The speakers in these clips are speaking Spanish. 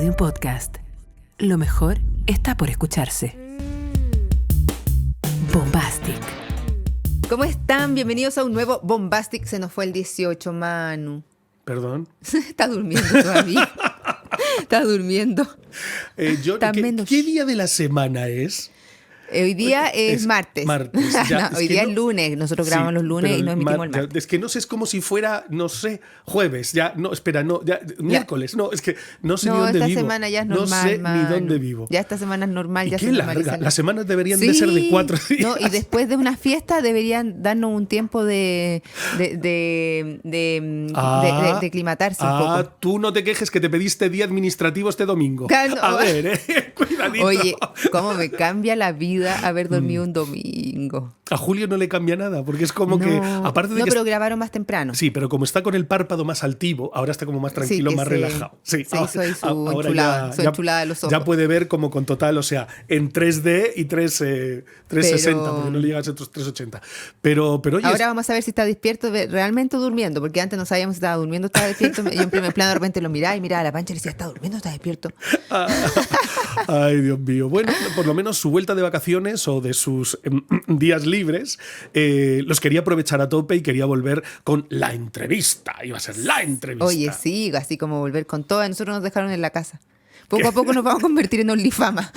de un podcast. Lo mejor está por escucharse. Bombastic. ¿Cómo están? Bienvenidos a un nuevo Bombastic. Se nos fue el 18, Manu. ¿Perdón? Estás durmiendo todavía. Estás durmiendo. ¿Qué día de la semana es? Hoy día es martes. Ya, no, hoy día es lunes. Nosotros grabamos los lunes y nos emitimos el martes. Es que no sé, es como si fuera, no sé, jueves. Ya, no, espera, no, ya, miércoles. No, es que no sé ni dónde vivo. No, esta semana ya es normal, no sé Manu. ni dónde vivo. Ya esta semana es normal. ¿Y ya qué se larga? normaliza. Las semanas deberían de ser de 4 días. No, y después de una fiesta deberían darnos un tiempo de aclimatarse un poco. Tú no te quejes que te pediste día administrativo este domingo. Claro. A ver, cuidadito. Oye, cómo me cambia la vida haber dormido un domingo. A Julio no le cambia nada, porque es como que, aparte de no, que pero grabaron más temprano. Sí, pero como está con el párpado más altivo, ahora está como más tranquilo, más relajado. Sí, se hizo ahí su enchulada de los ojos. Ya puede ver como con total, o sea, en 3D y 360, porque no le llegas a otros 380. Pero oye, ahora vamos a ver si está despierto, realmente durmiendo, porque antes no sabíamos si estaba durmiendo o estaba despierto. Yo en primer plano de repente lo miraba y miraba a la Pancha y le decía, ¿está durmiendo o está despierto? Ay, Dios mío. Bueno, por lo menos su vuelta de vacaciones o de sus días libres los quería aprovechar a tope y quería volver con la entrevista. Iba a ser la entrevista. Oye, sí, así como volver con todo. A nosotros nos dejaron en la casa. Poco a poco nos vamos a convertir en OnlyFama.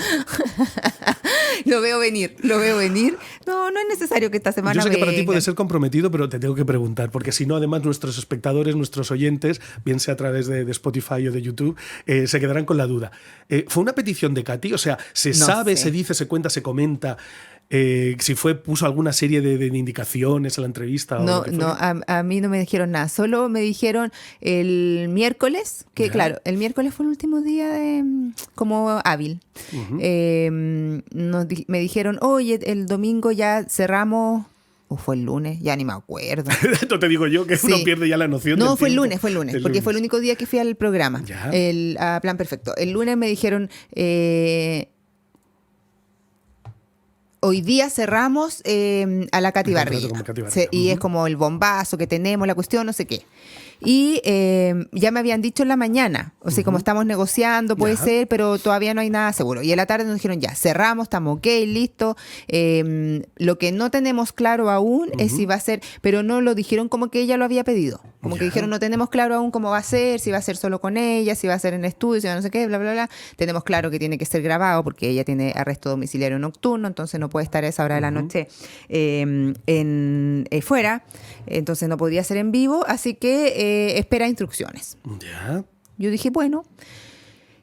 Lo veo venir. No es necesario que esta semana Yo sé que para ti vengan. puede ser comprometido, pero te tengo que preguntar, porque si no, además nuestros espectadores, nuestros oyentes, bien sea a través de Spotify o de YouTube, se quedarán con la duda. ¿Fue una petición de Katy? O sea, ¿se sabe, se dice, se cuenta, se comenta? Si puso alguna serie de indicaciones en la entrevista. No, a mí no me dijeron nada. Solo me dijeron el miércoles, que ya. Claro, el miércoles fue el último día como hábil. Uh-huh. Me dijeron, oye, el domingo ya cerramos. ¿O fue el lunes? Ya ni me acuerdo. Esto te digo yo, que uno pierde ya la noción. No, del fue el tiempo. lunes, porque fue el único día que fui al programa, a Plan Perfecto. El lunes me dijeron... hoy día cerramos a la Katy Barriga. Y es como el bombazo que tenemos, la cuestión, no sé qué. Y ya me habían dicho en la mañana, o sea, como estamos negociando, puede ser, pero todavía no hay nada seguro. Y en la tarde nos dijeron, ya, cerramos, estamos ok, listo. Lo que no tenemos claro aún es si va a ser, pero no lo dijeron como que ella lo había pedido. Como que dijeron, no tenemos claro aún cómo va a ser, si va a ser solo con ella, si va a ser en estudio, si va no sé qué, bla, bla, bla. Tenemos claro que tiene que ser grabado porque ella tiene arresto domiciliario nocturno, entonces no puede estar a esa hora de la noche fuera, entonces no podría ser en vivo, así que espera instrucciones. Ya. Yo dije, bueno.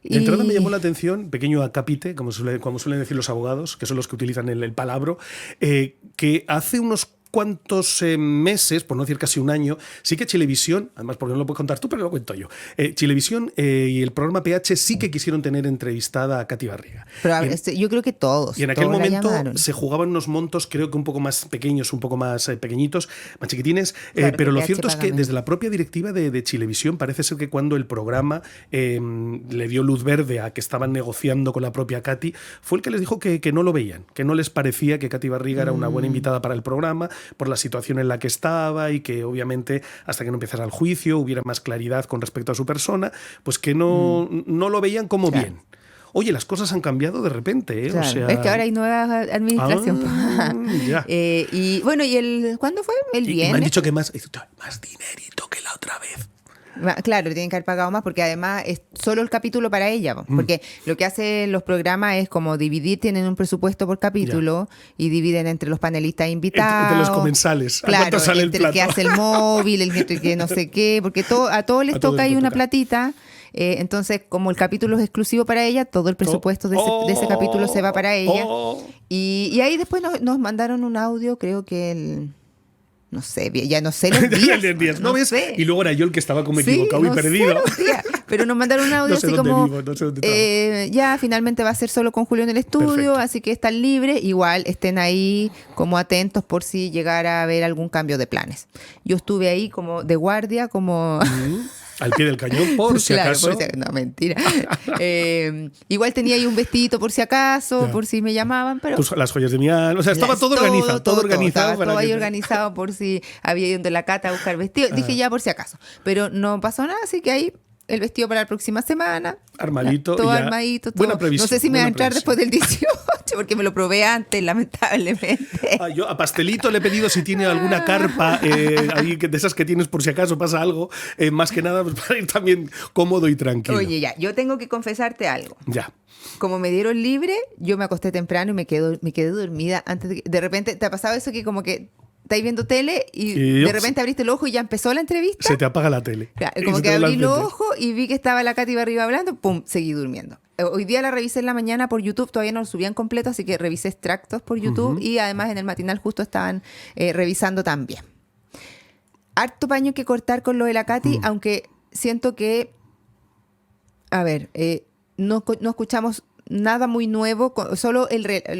De entrada me llamó la atención, pequeño acápite, como suelen decir los abogados, que son los que utilizan el palabro, que hace unos cuantos meses, por no decir casi un año, sí que Chilevisión, además porque no lo puedes contar tú, pero lo cuento yo, Chilevisión y el programa PH sí que quisieron tener entrevistada a Katy Barriga. Pero yo creo que todos. Y en aquel momento se jugaban unos montos, creo que un poco más pequeños, un poco más pequeñitos, más chiquitines, claro, pero lo cierto es que desde la propia directiva de Chilevisión parece ser que cuando el programa le dio luz verde a que estaban negociando con la propia Katy, fue el que les dijo que no lo veían, que no les parecía que Katy Barriga era una buena invitada para el programa, por la situación en la que estaba y que obviamente hasta que no empezara el juicio hubiera más claridad con respecto a su persona, pues que no lo veían como bien. Oye, las cosas han cambiado de repente, ¿eh? Claro, o sea... es que ahora hay nueva administración. Ya. Y bueno, ¿cuándo fue? El viernes. Y me han dicho que más dinerito que la otra vez. Claro, le tienen que haber pagado más porque además es solo el capítulo para ella. Porque lo que hacen los programas es como dividir, tienen un presupuesto por capítulo y dividen entre los panelistas invitados. Entre los comensales. Claro, ¿A cuánto sale entre el plato? el que hace el móvil, el que no sé qué, porque a todos les toca ahí una platita. Entonces, como el capítulo es exclusivo para ella, todo el presupuesto de ese capítulo se va para ella. Y ahí después nos mandaron un audio, creo que no sé, ya no sé los días. ¿No ves? Sé. Y luego era yo el que estaba como equivocado y perdido. Pero nos mandaron un audio así como, no sé dónde ya finalmente va a ser solo con Julio en el estudio, perfecto. Así que están libres. Igual estén ahí como atentos por si llegara a haber algún cambio de planes. Yo estuve ahí como de guardia, como... Al pie del cañón, por si acaso. No, mentira. Igual tenía ahí un vestidito por si acaso, por si me llamaban. Pero las joyas de mi alma. O sea, estaba todo organizado. Todo organizado. Estaba todo ahí organizado por si había ido de la Cata a buscar vestido. Dije ya por si acaso. Pero no pasó nada, así que ahí el vestido para la próxima semana. Armadito. Todo armadito. Todo. Buena previsión. No sé si me va a entrar después del 18, porque me lo probé antes, lamentablemente. Yo a Pastelito le he pedido si tiene alguna carpa ahí de esas que tienes por si acaso pasa algo, más que nada pues, para ir también cómodo y tranquilo. Oye, ya, yo tengo que confesarte algo. Ya. Como me dieron libre, yo me acosté temprano y me quedé dormida antes de repente, ¿te ha pasado eso que como que estáis viendo tele y de repente abriste el ojo y ya empezó la entrevista? Se te apaga la tele. Claro, como que abrí los ojos y vi que estaba la Katy Barriga hablando, pum, seguí durmiendo. Hoy día la revisé en la mañana por YouTube, todavía no lo subían completo, así que revisé extractos por YouTube y además en el matinal justo estaban revisando también. Harto paño que cortar con lo de la Katy, aunque siento que, a ver, no escuchamos nada muy nuevo, solo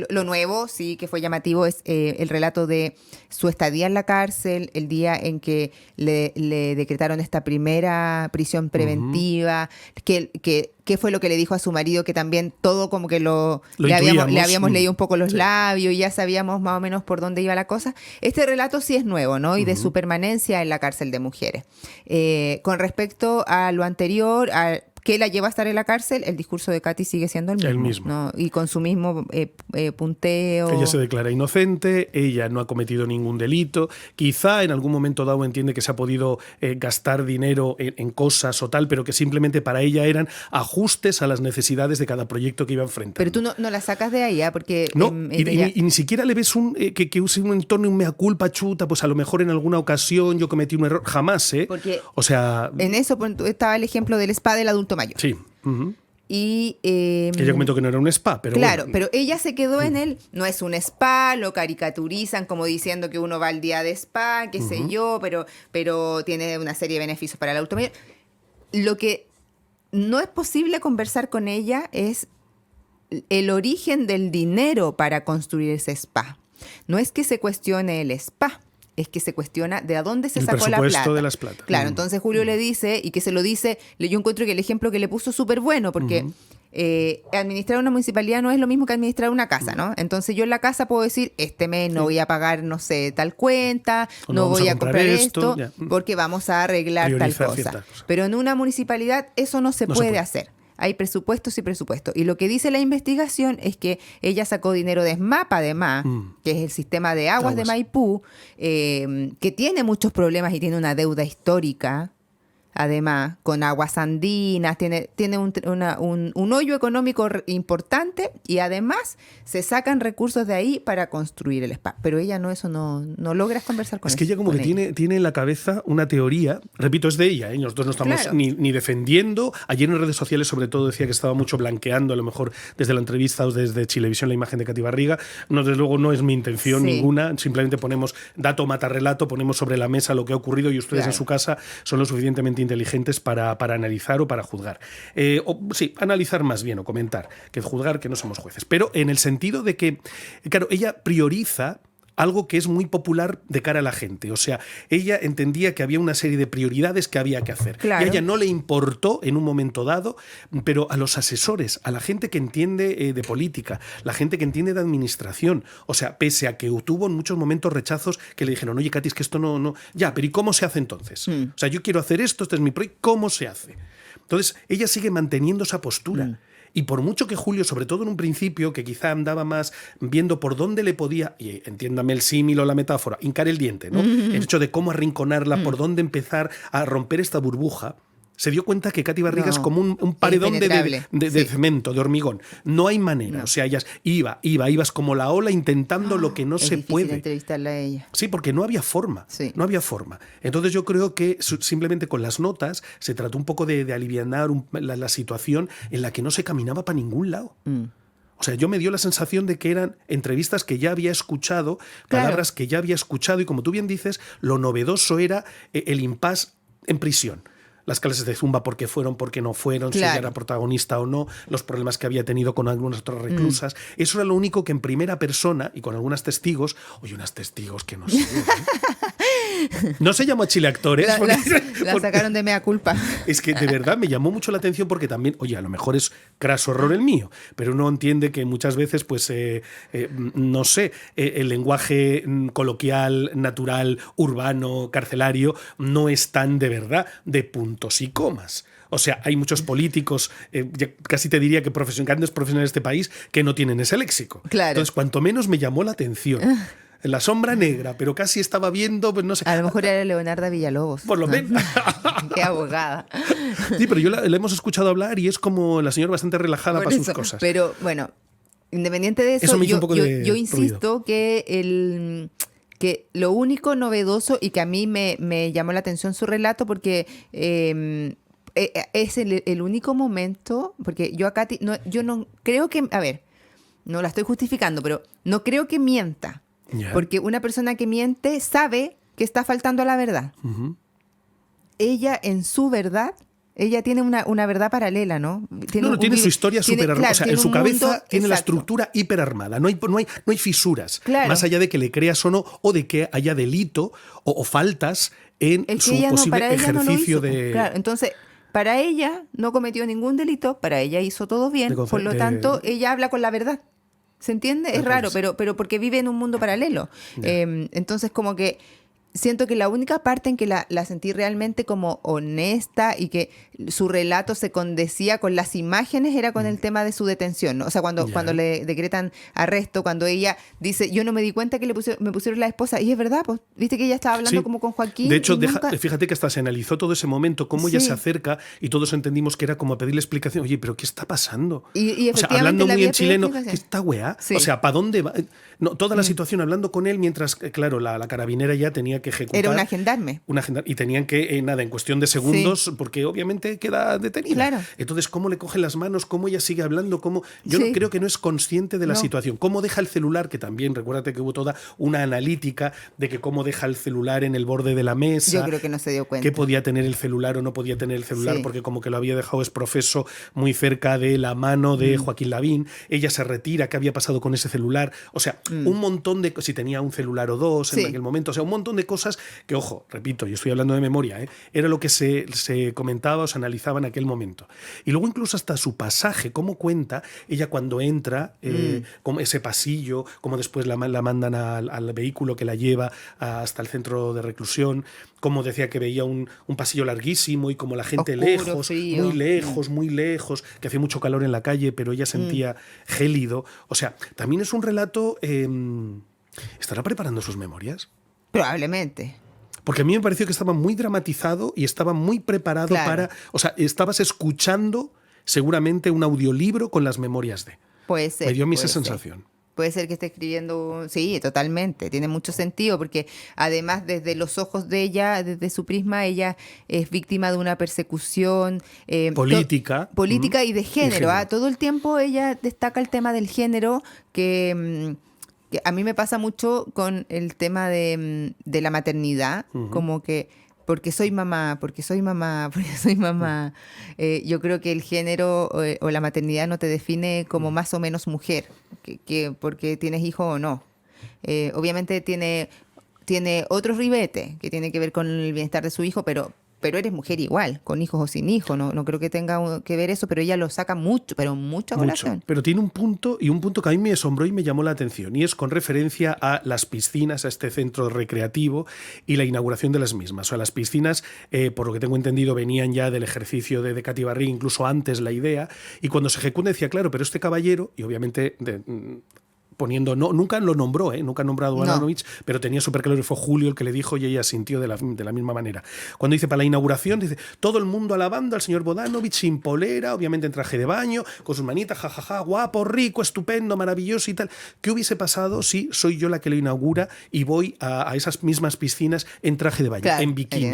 lo nuevo, sí, que fue llamativo, es el relato de su estadía en la cárcel, el día en que le decretaron esta primera prisión preventiva, qué fue lo que le dijo a su marido, que también todo como que le habíamos leído un poco los labios y ya sabíamos más o menos por dónde iba la cosa. Este relato sí es nuevo, ¿no? Y de su permanencia en la cárcel de mujeres. Con respecto a lo anterior, ¿qué la lleva a estar en la cárcel? El discurso de Katy sigue siendo el mismo. ¿No? Y con su mismo punteo. Ella se declara inocente, ella no ha cometido ningún delito. Quizá en algún momento dado entiende que se ha podido gastar dinero en cosas o tal, pero que simplemente para ella eran ajustes a las necesidades de cada proyecto que iba enfrentando. Pero tú no la sacas de ahí, porque... No, y ni siquiera le ves que use un entorno, un mea culpa, chuta, pues a lo mejor en alguna ocasión yo cometí un error. Jamás, ¿eh? Porque o sea... En eso estaba el ejemplo del spa del adulto mayor. Sí. Y ella comentó que no era un spa, pero claro, bueno. pero ella se quedó en él, no es un spa, lo caricaturizan como diciendo que uno va al día de spa, qué sé yo, pero tiene una serie de beneficios para el adulto mayor. Lo que no es posible conversar con ella es el origen del dinero para construir ese spa. No es que se cuestione el spa, es que se cuestiona de a dónde se sacó la plata. El presupuesto de las plata. Claro, entonces Julio le dice, y que se lo dice, yo encuentro que el ejemplo que le puso es súper bueno, porque administrar una municipalidad no es lo mismo que administrar una casa, ¿no? Entonces yo en la casa puedo decir, este mes no voy a pagar, no sé, tal cuenta, no voy a comprar esto, porque vamos a arreglar priorizar tal cosa. Pero en una municipalidad eso no se puede hacer. Hay presupuestos y presupuestos. Y lo que dice la investigación es que ella sacó dinero de SMAP, además, que es el sistema de aguas de Maipú, que tiene muchos problemas y tiene una deuda histórica, además, con aguas andinas, tiene un hoyo económico importante y además se sacan recursos de ahí para construir el spa. Pero ella no logras conversar con ella. Es que ella como que tiene en la cabeza una teoría, repito, es de ella, ¿eh? Nosotros no estamos ni defendiendo. Ayer en redes sociales sobre todo decía que estaba mucho blanqueando, a lo mejor desde la entrevista o desde Chilevisión, la imagen de Katy Barriga. No, desde luego no es mi intención ninguna, simplemente ponemos dato mata relato, ponemos sobre la mesa lo que ha ocurrido y ustedes en su casa son lo suficientemente inteligentes para analizar o para juzgar. Analizar más bien o comentar, que juzgar, que no somos jueces. Pero en el sentido de que, claro, ella prioriza algo que es muy popular de cara a la gente. O sea, ella entendía que había una serie de prioridades que había que hacer. Claro. Y a ella no le importó en un momento dado, pero a los asesores, a la gente que entiende de política, la gente que entiende de administración, o sea, pese a que tuvo en muchos momentos rechazos que le dijeron, oye, Katy, es que esto no... Ya, pero ¿y cómo se hace entonces? O sea, yo quiero hacer esto, este es mi proyecto, ¿cómo se hace? Entonces, ella sigue manteniendo esa postura. Y por mucho que Julio, sobre todo en un principio, que quizá andaba más viendo por dónde le podía, y entiéndame el símil o la metáfora, hincar el diente, ¿no? El hecho de cómo arrinconarla, por dónde empezar a romper esta burbuja, se dio cuenta que Katy Barriga es como un paredón de cemento, de hormigón. No hay manera. O sea, ellas ibas como la ola intentando lo que no se puede. Entrevistarla a ella. Sí, porque no había forma. No había forma. Entonces yo creo que simplemente con las notas se trató un poco de alivianar la situación en la que no se caminaba para ningún lado. O sea, yo me dio la sensación de que eran entrevistas que ya había escuchado, palabras que ya había escuchado, y como tú bien dices, lo novedoso era el impasse en prisión. Las clases de zumba, por qué fueron, por qué no fueron, si ella era protagonista o no, los problemas que había tenido con algunas otras reclusas. Eso era lo único que en primera persona y con algunas testigos, unas testigos que no sé. No se llamó Chileactores. La sacaron de mea culpa. Es que de verdad me llamó mucho la atención porque también, oye, a lo mejor es craso error el mío, pero uno entiende que muchas veces, pues, no sé, el lenguaje coloquial, natural, urbano, carcelario, no es tan de verdad de puntos y comas. O sea, hay muchos políticos, casi te diría que grandes profesionales de este país, que no tienen ese léxico. Claro. Entonces, cuanto menos me llamó la atención. En la sombra negra, pero casi estaba viendo, pues no sé. A lo mejor era Leonarda Villalobos. Por lo menos. Qué abogada. Sí, pero yo la hemos escuchado hablar y es como la señora bastante relajada para sus cosas. Pero bueno, independiente de eso, me hizo un poco de yo insisto que lo único novedoso y que a mí me llamó la atención su relato porque es el único momento, porque yo a Katy, yo no creo que, a ver, no la estoy justificando, pero no creo que mienta. Yeah. Porque una persona que miente sabe que está faltando a la verdad. Uh-huh. Ella, en su verdad, ella tiene una verdad paralela, ¿no? Tiene su historia súper armada. Claro, o sea, en su cabeza mundo, tiene la exacto. estructura hiperarmada. No hay fisuras. Claro. Más allá de que le creas o no, o de que haya delito o faltas en su posible ejercicio de... Claro, entonces, para ella no cometió ningún delito, para ella hizo todo bien, por lo tanto, ella habla con la verdad. ¿Se entiende? Es raro, pero porque vive en un mundo paralelo. Entonces, como que siento que la única parte en que la sentí realmente como honesta y que su relato se condecía con las imágenes era con el tema de su detención, ¿no? O sea, cuando le decretan arresto, cuando ella dice, yo no me di cuenta que me pusieron la esposa, y es verdad, pues, viste que ella estaba hablando como con Joaquín. De hecho, fíjate que hasta se analizó todo ese momento, cómo ella se acerca y todos entendimos que era como a pedirle explicación, oye, pero ¿qué está pasando? Y o sea, hablando muy en chileno, ¿qué está weá? Sí. O sea, ¿para dónde va? No, toda la situación hablando con él mientras, claro, la carabinera ya tenía que ejecutar. Era una gendarme. Y tenían que, en cuestión de segundos, porque obviamente queda detenida. Claro. Entonces, ¿cómo le cogen las manos? ¿Cómo ella sigue hablando? Yo no creo que no es consciente de la situación. ¿Cómo deja el celular? Que también, recuérdate que hubo toda una analítica de que cómo deja el celular en el borde de la mesa. Yo creo que no se dio cuenta. Que podía tener el celular o no podía tener el celular, porque como que lo había dejado exprofeso muy cerca de la mano de Joaquín Lavín. Ella se retira. ¿Qué había pasado con ese celular? O sea, un montón de... Si tenía un celular o dos en aquel momento. O sea, un montón de cosas que, ojo, repito, yo estoy hablando de memoria, era lo que se comentaba o se analizaba en aquel momento. Y luego incluso hasta su pasaje, cómo cuenta ella cuando entra, como ese pasillo, cómo después la mandan al vehículo que la lleva hasta el centro de reclusión, cómo decía que veía un pasillo larguísimo y como la gente oscuro, lejos, frío. Muy lejos, que hacía mucho calor en la calle, pero ella sentía gélido. O sea, también es un relato... ¿Estará preparando sus memorias? Probablemente. Porque a mí me pareció que estaba muy dramatizado y estaba muy preparado para... O sea, estabas escuchando seguramente un audiolibro con las memorias de... Puede ser. Me dio a mí esa sensación. Puede ser que esté escribiendo... Sí, totalmente. Tiene mucho sentido porque además desde los ojos de ella, desde su prisma, ella es víctima de una persecución... política. Política y de género. Todo el tiempo ella destaca el tema del género que a mí me pasa mucho con el tema de la maternidad, como que porque soy mamá. Yo creo que el género o la maternidad no te define como más o menos mujer, que porque tienes hijo o no. Obviamente tiene otro ribete que tiene que ver con el bienestar de su hijo, pero eres mujer igual, con hijos o sin hijos. No creo que tenga que ver eso, pero ella lo saca mucho, pero mucho a colación. Pero tiene un punto que a mí me asombró y me llamó la atención, y es con referencia a las piscinas, a este centro recreativo y la inauguración de las mismas. O sea, las piscinas, por lo que tengo entendido, venían ya del ejercicio de Katy Barrí, incluso antes la idea, y cuando se ejecuta decía, claro, pero este caballero, y obviamente... nunca lo nombró, nunca ha nombrado a Adanovich, pero tenía súper claro y fue Julio el que le dijo y ella sintió de la misma manera. Cuando dice para la inauguración, dice todo el mundo alabando al señor Bodanovich sin polera, obviamente en traje de baño, con sus manitas, jajaja, guapo, rico, estupendo, maravilloso y tal. ¿Qué hubiese pasado si soy yo la que lo inaugura y voy a esas mismas piscinas en traje de baño, en bikini?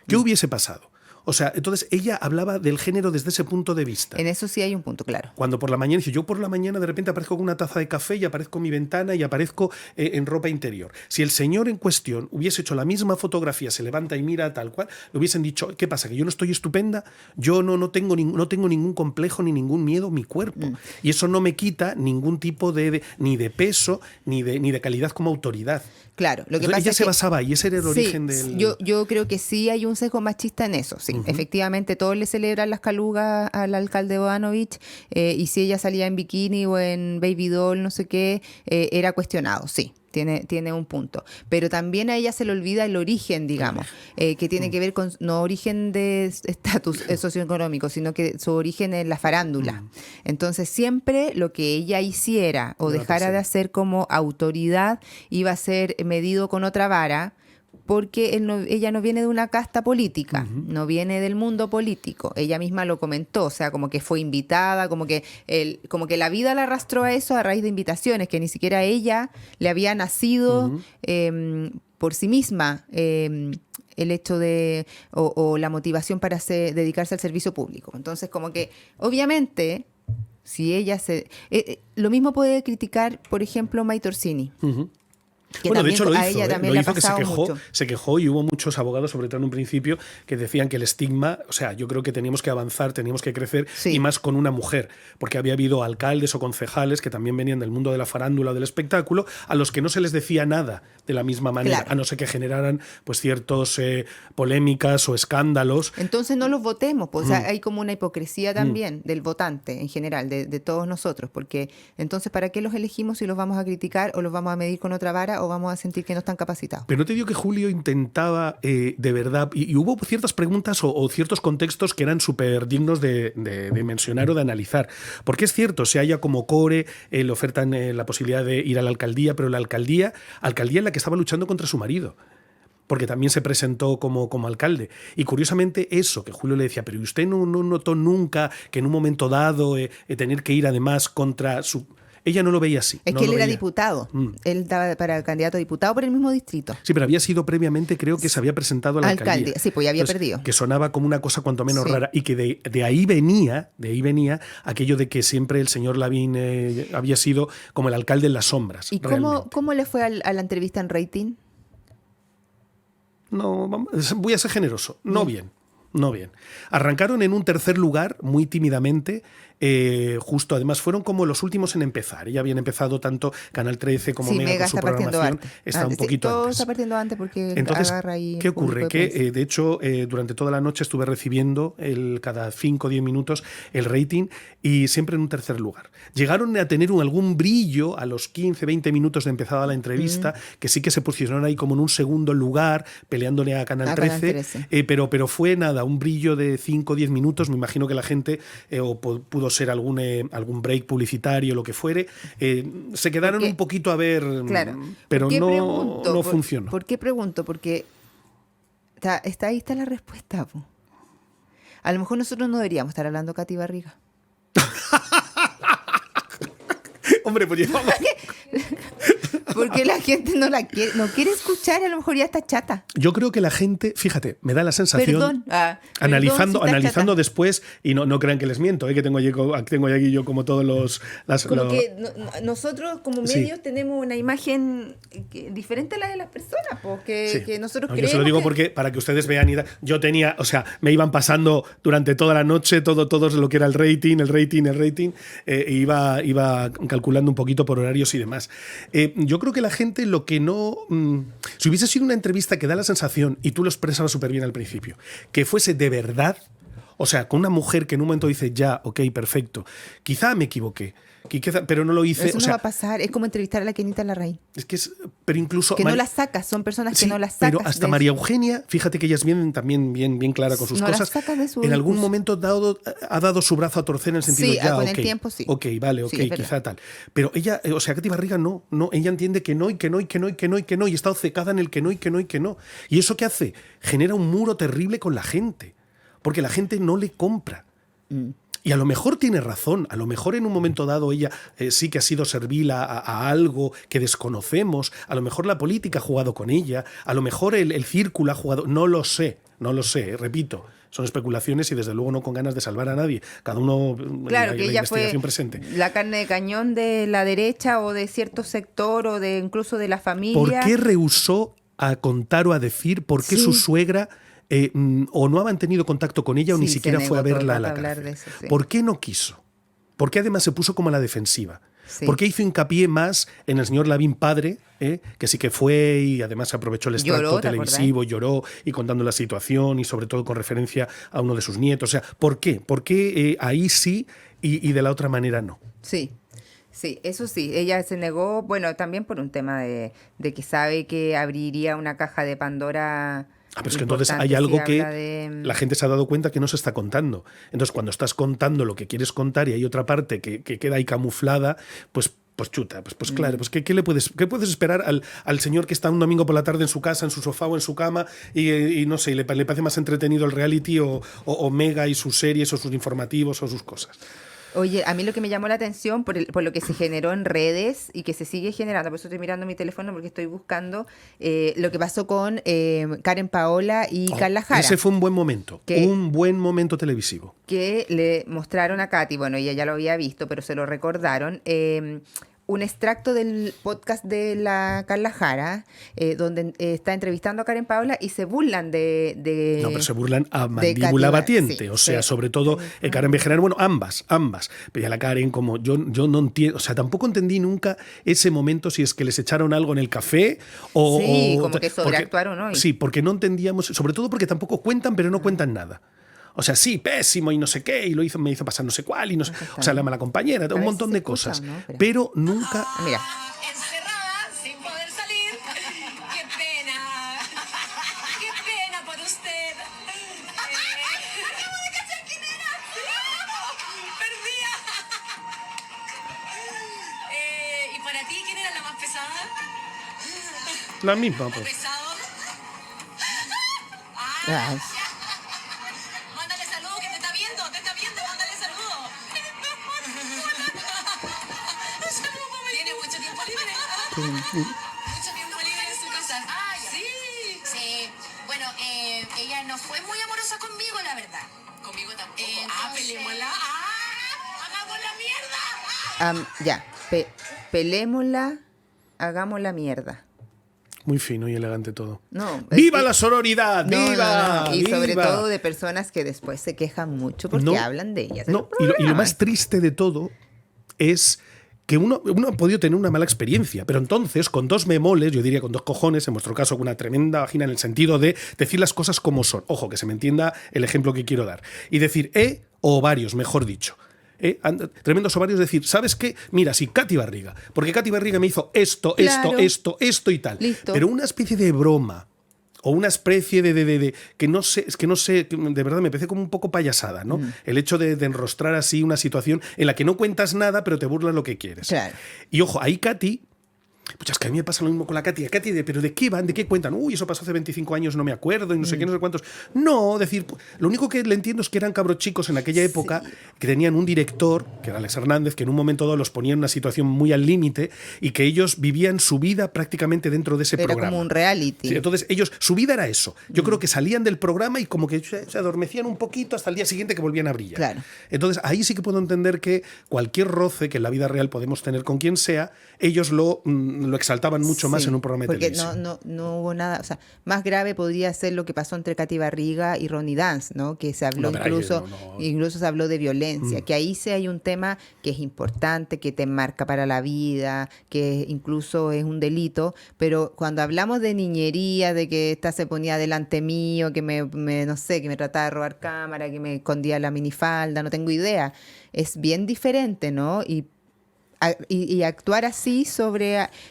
¿Qué hubiese pasado? O sea, entonces ella hablaba del género desde ese punto de vista. En eso sí hay un punto, claro. Cuando por la mañana, dice, yo por la mañana de repente aparezco con una taza de café y aparezco en mi ventana y aparezco en ropa interior. Si el señor en cuestión hubiese hecho la misma fotografía, se levanta y mira tal cual, le hubiesen dicho, ¿qué pasa? ¿Que yo no estoy estupenda? Yo no tengo ningún complejo ni ningún miedo a mi cuerpo. Y eso no me quita ningún tipo ni de peso ni de calidad como autoridad. Claro, lo que Entonces, pasa ella es se que, basaba y ese era el origen del... Yo creo que sí hay un sesgo machista en eso, sí. Efectivamente, todos le celebran las calugas al alcalde Bodanovich, y si ella salía en bikini o en baby doll, no sé qué, era cuestionado, sí. Tiene un punto. Pero también a ella se le olvida el origen, digamos, que tiene que ver con, no origen de estatus socioeconómico, sino que su origen en la farándula. Entonces siempre lo que ella hiciera o dejara de hacer como autoridad iba a ser medido con otra vara, porque ella no viene de una casta política, no viene del mundo político. Ella misma lo comentó, o sea, como que fue invitada, como que la vida la arrastró a eso a raíz de invitaciones, que ni siquiera ella le había nacido por sí misma el hecho de, o la motivación para dedicarse al servicio público. Entonces, como que, obviamente, si ella lo mismo puede criticar, por ejemplo, Maite Orsini. Bueno, de hecho lo hizo, lo hizo que se quejó y hubo muchos abogados, sobre todo en un principio, que decían que el estigma, o sea, yo creo que teníamos que avanzar, teníamos que crecer, y más con una mujer, porque había habido alcaldes o concejales que también venían del mundo de la farándula o del espectáculo, a los que no se les decía nada de la misma manera, a no ser que generaran pues ciertos polémicas o escándalos. Entonces no los votemos, pues, o sea, hay como una hipocresía también del votante en general, de todos nosotros, porque entonces ¿para qué los elegimos si los vamos a criticar o los vamos a medir con otra vara o vamos a sentir que no están capacitados? Pero no te digo que Julio intentaba de verdad, y hubo ciertas preguntas o ciertos contextos que eran súper dignos de mencionar o de analizar, porque es cierto, se halla como core, le ofertan la posibilidad de ir a la alcaldía, pero la alcaldía en la que estaba luchando contra su marido, porque también se presentó como alcalde. Y curiosamente eso, que Julio le decía, pero ¿usted no notó nunca que en un momento dado tener que ir además contra su... Ella no lo veía así. Es que él era diputado. Él estaba para candidato a diputado por el mismo distrito. Sí, pero había sido previamente, creo que se había presentado a la alcaldía. Sí, pues ya había perdido. Que sonaba como una cosa cuanto menos rara. Y que de ahí venía aquello de que siempre el señor Lavín había sido como el alcalde en las sombras. ¿Y cómo le fue a la entrevista en rating? No, voy a ser generoso. No bien. Arrancaron en un tercer lugar, muy tímidamente. Justo, además fueron como los últimos en empezar. Ya habían empezado tanto Canal 13 como Mega con su programación. Está un poquito todo antes. Está partiendo antes porque entonces, agarra ahí. ¿qué ocurre? Que de hecho durante toda la noche estuve recibiendo cada 5 o 10 minutos el rating y siempre en un tercer lugar. Llegaron a tener algún brillo a los 15, 20 minutos de empezada la entrevista, que sí que se posicionaron ahí como en un segundo lugar peleándole a Canal 13. Pero fue nada, un brillo de 5 o 10 minutos. Me imagino que la gente pudo ser algún break publicitario, lo que fuere, se quedaron un poquito a ver, pero no funcionó. ¿Por qué pregunto? Porque ahí está la respuesta. Po. A lo mejor nosotros no deberíamos estar hablando Katy Barriga. Hombre, pues llevamos... Porque la gente no quiere escuchar, a lo mejor ya está chata. Yo creo que la gente, fíjate, me da la sensación, analizando después, y no crean que les miento, que tengo aquí yo como todos que nosotros como medios tenemos una imagen diferente a la de las personas, que nosotros creemos. Yo se lo digo porque para que ustedes vean, yo tenía, o sea, me iban pasando durante toda la noche todo lo que era el rating, e iba calculando un poquito por horarios y demás. Yo creo que la gente lo que no... si hubiese sido una entrevista que da la sensación, y tú lo expresabas súper bien al principio, que fuese de verdad, o sea, con una mujer que en un momento dice, ya, ok, perfecto, quizá me equivoqué, pero no lo hice. Eso no va a pasar, es como entrevistar a la Kenita Larraín. Es que pero incluso... Que no las sacas, son personas que no las sacas. Pero hasta María Eugenia, fíjate que ella es también bien clara con sus cosas. En algún momento ha dado su brazo a torcer en el sentido ya, con el tiempo sí. Ok, vale, ok, quizá tal. Pero ella, o sea, Katy Barriga no, ella entiende que no, y está obcecada en el que no. ¿Y eso qué hace? Genera un muro terrible con la gente, porque la gente no le compra. Y a lo mejor tiene razón, a lo mejor en un momento dado ella sí que ha sido servil a algo que desconocemos, a lo mejor la política ha jugado con ella, a lo mejor el círculo ha jugado, no lo sé, repito, Son especulaciones y desde luego no con ganas de salvar a nadie. Cada uno claro, que la ella investigación fue presente. La carne de cañón de la derecha o de cierto sector o de incluso de la familia. ¿Por qué rehusó a contar o a decir por qué su suegra o no ha mantenido contacto con ella o ni siquiera fue a verla a la cárcel? Eso, sí. ¿Por qué no quiso? ¿Por qué además se puso como a la defensiva? Sí. ¿Por qué hizo hincapié más en el señor Lavín padre, que sí que fue y además aprovechó el extracto televisivo, lloró y contando la situación y sobre todo con referencia a uno de sus nietos? O sea, ¿por qué? ¿Por qué ahí sí y de la otra manera no? Sí. Sí, eso sí, ella se negó, bueno, también por un tema de que sabe que abriría una caja de Pandora. Pero es que entonces hay algo que la gente se ha dado cuenta que no se está contando. Entonces, cuando estás contando lo que quieres contar y hay otra parte que queda ahí camuflada, pues chuta, pues claro, pues ¿qué puedes esperar al señor que está un domingo por la tarde en su casa, en su sofá o en su cama y no sé, le parece más entretenido el reality o Mega y sus series o sus informativos o sus cosas? Oye, a mí lo que me llamó la atención por lo que se generó en redes y que se sigue generando, por eso estoy mirando mi teléfono porque estoy buscando lo que pasó con Karen Paola y Carla Jara. Ese fue un buen momento, un buen momento televisivo. Que le mostraron a Katy, bueno, ella ya lo había visto, pero se lo recordaron, un extracto del podcast de la Carla Jara, donde está entrevistando a Karen Paola y se burlan de No, pero se burlan a mandíbula batiente, sí, o sea, sobre todo Karen Bejarano, bueno, ambas, pero ya la Karen como yo no entiendo, o sea, tampoco entendí nunca ese momento si es que les echaron algo en el café o... Sí, como que sobreactuaron, ¿no? Sí, porque no entendíamos, sobre todo porque tampoco cuentan, pero no cuentan nada. O sea, sí, pésimo y no sé qué, y me hizo pasar no sé cuál, y no sé, o sea, la mala compañera, un montón de cosas. ¿No? Pero nunca... Mira. Encerrada, sin poder salir. ¡Qué pena! ¡Qué pena por usted! ¡Acabo de cachar quién era! ¡Perdía! ¿Y para ti quién era la más pesada? La misma, pues. ¿Pesado? Mándale saludo que te está viendo, mándale saludo. ¿Tiene mucho tiempo libre? ¿Mucho tiempo libre en su casa? Ah, sí. Sí. Bueno, ella no fue muy amorosa conmigo, la verdad. Conmigo tampoco. Peleémosla. ¡Hagamos la mierda! Pelémosla, hagamos la mierda. Muy fino y elegante todo. No, ¡Viva la sororidad! ¡Viva! No. Y ¡viva! sobre todo de personas que después se quejan mucho porque hablan de ellas. No, y lo más triste de todo es que uno ha podido tener una mala experiencia, pero entonces con dos memoles, yo diría con dos cojones, en vuestro caso con una tremenda vagina en el sentido de decir las cosas como son. Ojo, que se me entienda el ejemplo que quiero dar. Y decir o ovarios, mejor dicho. Tremendos ovarios, decir, ¿sabes qué? Mira, si Katy Barriga, porque Katy Barriga me hizo esto y tal. Listo. Pero una especie de broma o una especie de que no sé, de verdad me parece como un poco payasada, ¿no? El hecho de enrostrar así una situación en la que no cuentas nada, pero te burlas lo que quieres. Claro. Y ojo, ahí Katy... Pues es que a mí me pasa lo mismo con la Katy. ¿Pero de qué van? ¿De qué cuentan? Uy, eso pasó hace 25 años, no me acuerdo, y no sé qué, no sé cuántos. No, decir, lo único que le entiendo es que eran cabros chicos en aquella época que tenían un director, que era Alex Hernández, que en un momento dado los ponía en una situación muy al límite y que ellos vivían su vida prácticamente dentro de ese programa. Era como un reality. Sí, entonces, su vida era eso. Yo creo que salían del programa y como que se adormecían un poquito hasta el día siguiente que volvían a brillar. Claro. Entonces, ahí sí que puedo entender que cualquier roce que en la vida real podemos tener con quien sea, ellos lo exaltaban mucho más en un programa de televisión. Porque no hubo nada, o sea, más grave podría ser lo que pasó entre Katy Barriga y Ronnie Dance, ¿no? Que se habló incluso se habló de violencia, que ahí sí hay un tema que es importante, que te marca para la vida, que incluso es un delito, pero cuando hablamos de niñería, de que esta se ponía delante mío, que no sé, que me trataba de robar cámara, que me escondía la minifalda, no tengo idea, es bien diferente, ¿no? Y actuar así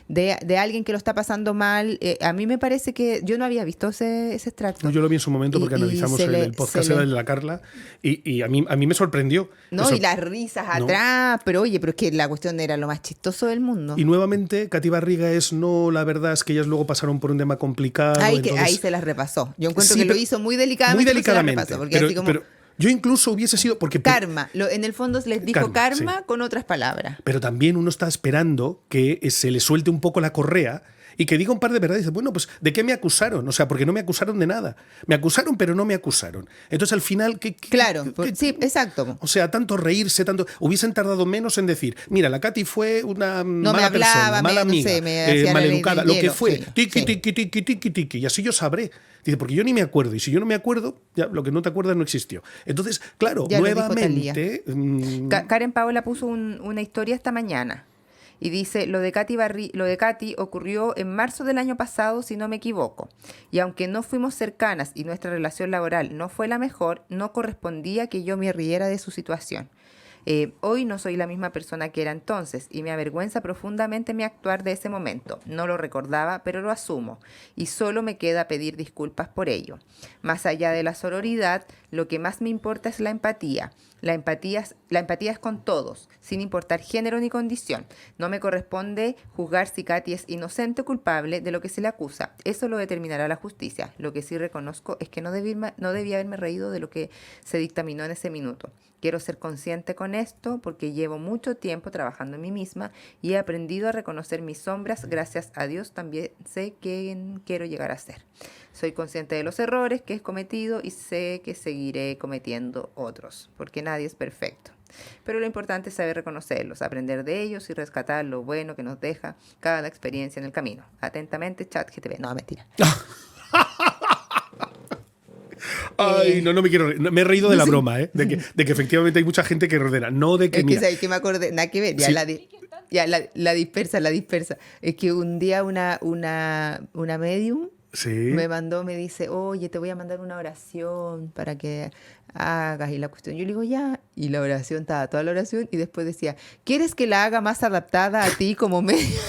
de alguien que lo está pasando mal, a mí me parece que yo no había visto ese extracto. No, yo lo vi en su momento porque analizamos el podcast de la Carla y a mí me sorprendió. No, y las risas atrás, pero oye, pero es que la cuestión era lo más chistoso del mundo. Y nuevamente, Katy Barriga la verdad es que ellas luego pasaron por un tema complicado. Ahí se las repasó. Yo encuentro que lo hizo muy delicadamente. Muy delicadamente. Se las repasó, porque así como... Yo incluso hubiese sido... porque karma. En el fondo les dijo karma con otras palabras. Pero también uno está esperando que se le suelte un poco la correa y que diga un par de verdades. Dice, bueno, pues ¿de qué me acusaron? O sea, porque no me acusaron de nada. Me acusaron, pero no me acusaron. Entonces, al final... sí, exacto. O sea, tanto reírse, tanto... Hubiesen tardado menos en decir, mira, la Katy fue una mala persona, mala amiga, maleducada, lo que fue. Tiki. Y así yo sabré. Dice, porque yo ni me acuerdo. Y si yo no me acuerdo, ya lo que no te acuerdas no existió. Entonces, claro, ya nuevamente... Karen Paola puso una historia esta mañana. Y dice, lo de Katy ocurrió en marzo del año pasado, si no me equivoco. Y aunque no fuimos cercanas y nuestra relación laboral no fue la mejor, no correspondía que yo me riera de su situación. Hoy no soy la misma persona que era entonces y me avergüenza profundamente mi actuar de ese momento. No lo recordaba, pero lo asumo y solo me queda pedir disculpas por ello. Más allá de la sororidad, lo que más me importa es la empatía. La empatía es con todos, sin importar género ni condición. No me corresponde juzgar si Katy es inocente o culpable de lo que se le acusa. Eso lo determinará la justicia. Lo que sí reconozco es que no debía haberme reído de lo que se dictaminó en ese minuto. Quiero ser consciente con esto porque llevo mucho tiempo trabajando en mí misma y he aprendido a reconocer mis sombras. Gracias a Dios también sé quién quiero llegar a ser. Soy consciente de los errores que he cometido y sé que seguiré cometiendo otros, porque nadie es perfecto. Pero lo importante es saber reconocerlos, aprender de ellos y rescatar lo bueno que nos deja cada experiencia en el camino. Atentamente, ChatGTV. No, mentira. Ay, no me quiero reír. Me he reído de la broma, ¿eh? De que efectivamente hay mucha gente que ordena. No de que. Es que, ¿sabes qué me acordé? Nada que ver. Ya la dispersa. Es que un día una medium me dice, oye, te voy a mandar una oración para que hagas. Y la cuestión, yo le digo, ya. Y la oración, estaba toda la oración. Y después decía, ¿quieres que la haga más adaptada a ti como medio?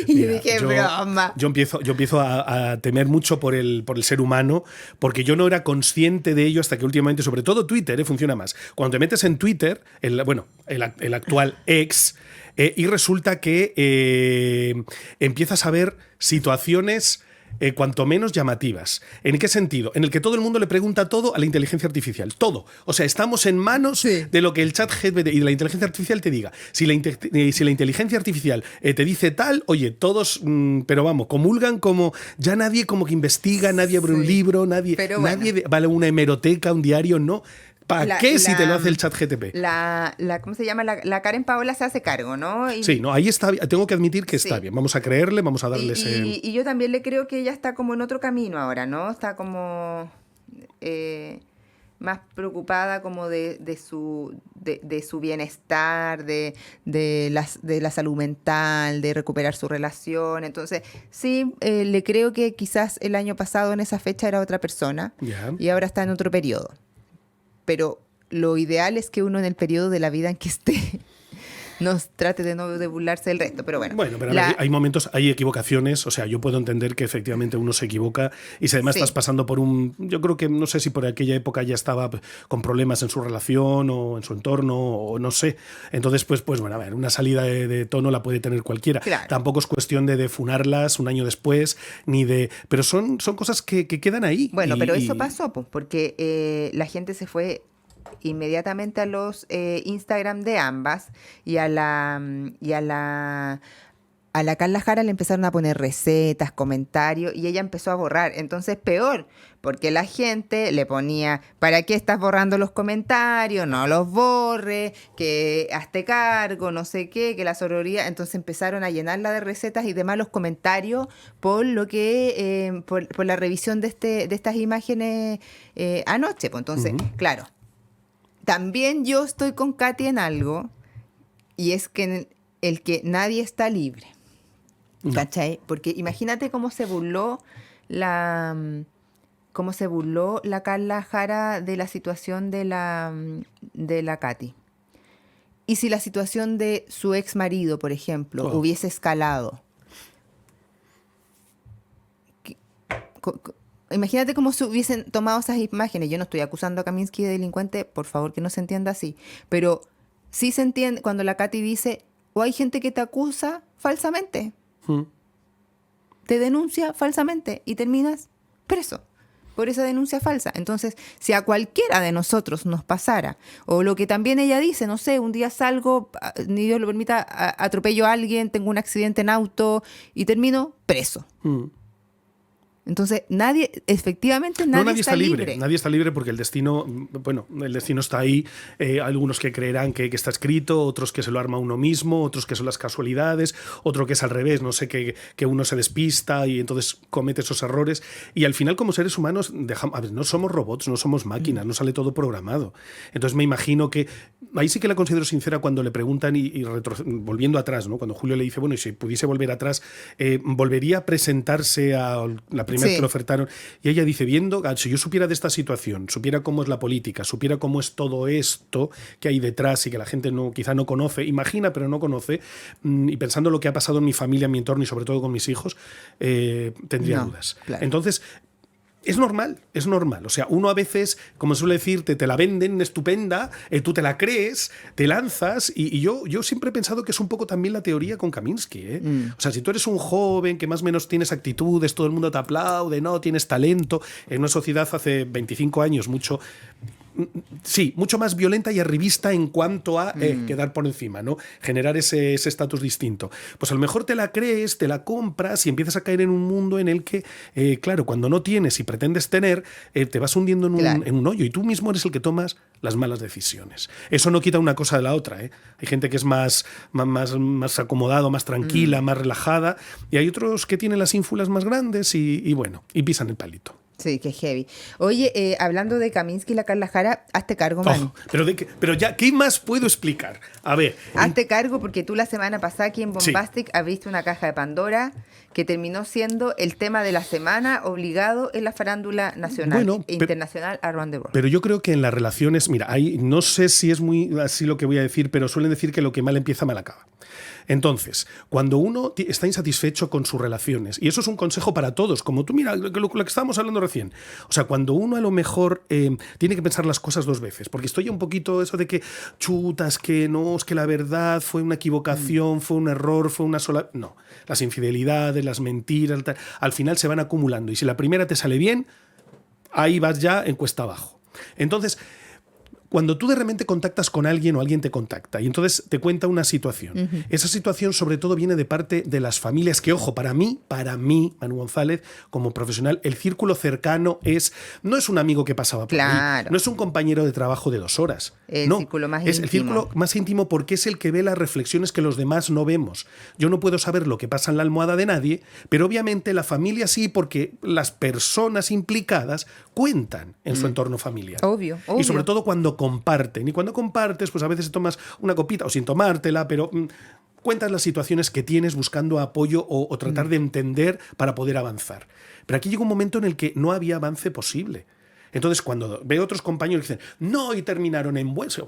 Y mira, yo dije, broma. Yo empiezo a temer mucho por el ser humano, porque yo no era consciente de ello hasta que últimamente, sobre todo Twitter, funciona más. Cuando te metes en Twitter, el actual X, y resulta que empiezas a ver situaciones cuanto menos llamativas. ¿En qué sentido? En el que todo el mundo le pregunta todo a la inteligencia artificial. Todo. O sea, estamos en manos de lo que el chat GPT y de la inteligencia artificial te diga. Si la inteligencia artificial te dice tal, oye, todos, pero vamos, comulgan como ya nadie como que investiga, nadie abre un libro, nadie vale una hemeroteca, un diario, no. ¿Para qué si te lo hace el chat GTP? ¿Cómo se llama? La Karen Paola se hace cargo, ¿no? Sí, no, ahí está. Tengo que admitir que está bien. Vamos a creerle, vamos a darle ese... Y yo también le creo que ella está como en otro camino ahora, ¿no? Está como más preocupada como de su bienestar, de la salud mental, de recuperar su relación. Entonces, sí, le creo que quizás el año pasado en esa fecha era otra persona y ahora está en otro periodo. Pero lo ideal es que uno en el periodo de la vida en que esté nos trate de no de burlarse del resto, pero bueno. Bueno, pero hay momentos, hay equivocaciones, o sea, yo puedo entender que efectivamente uno se equivoca y si además estás pasando por yo creo que no sé si por aquella época ya estaba con problemas en su relación o en su entorno o no sé, entonces pues bueno, a ver, una salida de tono la puede tener cualquiera. Claro. Tampoco es cuestión de funarlas un año después, pero son cosas que quedan ahí. Bueno, pero eso pasó, pues, porque la gente se fue inmediatamente a los Instagram de ambas y a la Carla Jara le empezaron a poner recetas, comentarios y ella empezó a borrar. Entonces peor, porque la gente le ponía, ¿para qué estás borrando los comentarios? No los borres, que hazte cargo, no sé qué, que la sororidad. Entonces empezaron a llenarla de recetas y de malos comentarios por lo que por la revisión de estas imágenes anoche. Pues entonces, claro. También yo estoy con Katy en algo, y es que el que nadie está libre. ¿Cachai? Porque imagínate cómo se burló la Carla Jara de la situación de la Katy. Y si la situación de su ex marido, por ejemplo, hubiese escalado. Imagínate cómo se hubiesen tomado esas imágenes. Yo no estoy acusando a Kaminsky de delincuente, por favor que no se entienda así. Pero sí se entiende cuando la Katy dice, o hay gente que te acusa falsamente. Te denuncia falsamente y terminas preso. por esa denuncia falsa. Entonces, si a cualquiera de nosotros nos pasara, o lo que también ella dice, no sé, un día salgo, ni Dios lo permita, atropello a alguien, tengo un accidente en auto y termino preso. Entonces, efectivamente nadie está libre. Nadie está libre porque el destino está ahí. Algunos que creerán que está escrito, otros que se lo arma uno mismo, otros que son las casualidades, otro que es al revés, no sé, que uno se despista y entonces comete esos errores. Y al final, como seres humanos, no somos robots, no somos máquinas, no sale todo programado. Entonces me imagino que, ahí sí que la considero sincera cuando le preguntan volviendo atrás, ¿no? Cuando Julio le dice, bueno, y si pudiese volver atrás, ¿volvería a presentarse a la primera que lo ofertaron? Y ella dice, si yo supiera de esta situación, supiera cómo es la política, supiera cómo es todo esto que hay detrás y que la gente quizá no conoce, imagina pero no conoce, y pensando lo que ha pasado en mi familia, en mi entorno y sobre todo con mis hijos, tendría dudas. Claro. Entonces, es normal. O sea, uno a veces, como suele decir, te la venden estupenda, tú te la crees, te lanzas, y yo siempre he pensado que es un poco también la teoría con Kaminsky, ¿eh? O sea, si tú eres un joven que más o menos tienes actitudes, todo el mundo te aplaude, no, tienes talento, en una sociedad hace 25 años mucho más violenta y arribista en cuanto a quedar por encima, ¿no? Generar ese estatus distinto. Pues a lo mejor te la crees, te la compras y empiezas a caer en un mundo en el que, claro, cuando no tienes y pretendes tener, te vas hundiendo en un hoyo y tú mismo eres el que tomas las malas decisiones. Eso no quita una cosa de la otra, ¿eh? Hay gente que es más acomodado, más tranquila, más relajada, y hay otros que tienen las ínfulas más grandes y pisan el palito. Sí, que heavy. Oye, hablando de Kaminsky y la Carla Jara, hazte cargo, man. Pero ya, ¿qué más puedo explicar? A ver. Hazte cargo porque tú la semana pasada aquí en Bombastic abriste una caja de Pandora que terminó siendo el tema de la semana obligado en la farándula nacional e internacional around the world. Pero yo creo que en las relaciones, mira, no sé si es muy así lo que voy a decir, pero suelen decir que lo que mal empieza, mal acaba. Entonces, cuando uno está insatisfecho con sus relaciones, y eso es un consejo para todos, como tú, mira, lo que estábamos hablando recién, o sea, cuando uno a lo mejor tiene que pensar las cosas dos veces, porque estoy un poquito eso de que chutas, que no, es que la verdad fue una equivocación, fue un error, fue una sola... No, las infidelidades, las mentiras, al final se van acumulando, y si la primera te sale bien, ahí vas ya en cuesta abajo. Entonces, cuando tú de repente contactas con alguien o alguien te contacta y entonces te cuenta una situación, esa situación sobre todo viene de parte de las familias que, ojo, para mí, Manu González, como profesional, el círculo cercano no es un amigo que pasaba por ahí, no es un compañero de trabajo de 2 horas. Círculo más íntimo. Es el círculo más íntimo porque es el que ve las reflexiones que los demás no vemos. Yo no puedo saber lo que pasa en la almohada de nadie, pero obviamente la familia sí, porque las personas implicadas cuentan en su entorno familiar. Obvio. Y sobre todo cuando comparten. Y cuando compartes, pues a veces tomas una copita o sin tomártela, pero cuentas las situaciones que tienes buscando apoyo o tratar de entender para poder avanzar. Pero aquí llega un momento en el que no había avance posible. Entonces, cuando veo otros compañeros que dicen, no, y terminaron